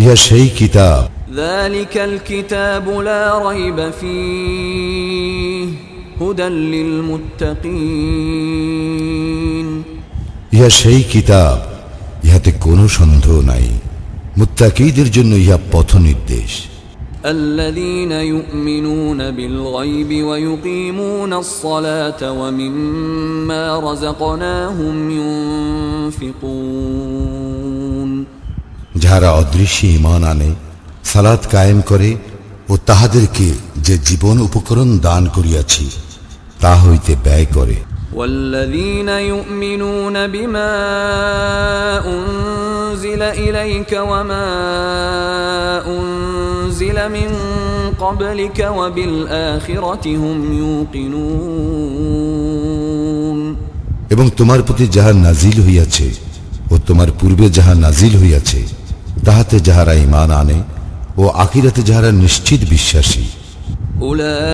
ইহা সেই কিতাব, ذلك الكتاب لا ريب فيه هدى للمتقين ইহা সেই কিতাব, ইহাতে কোনো সন্দেহ নাই, মুত্তাকীদের জন্য ইহা পথ নির্দেশ। الذين يؤمنون بالغيب ويقيمون الصلاة ومما رزقناهم ينفقون যাহারা অদৃশ্যে ঈমান আনে, সালাত কায়েম করে ও তাহাদেরকে যে জীবন উপকরণ দান করিয়াছি তা হইতে ব্যয় করে। والذين يؤمنون بما أنزل إليك وما أنزل من قبلك وبالآخرة هم يوقنون এবং তোমার প্রতি যাহা নাজিল হইয়াছে ও তোমার পূর্বে যাহা নাজিল হইয়াছে তাহাতে যাহারা ঈমান আনে ও আখিরাতে যাহারা নিশ্চিত বিশ্বাসী।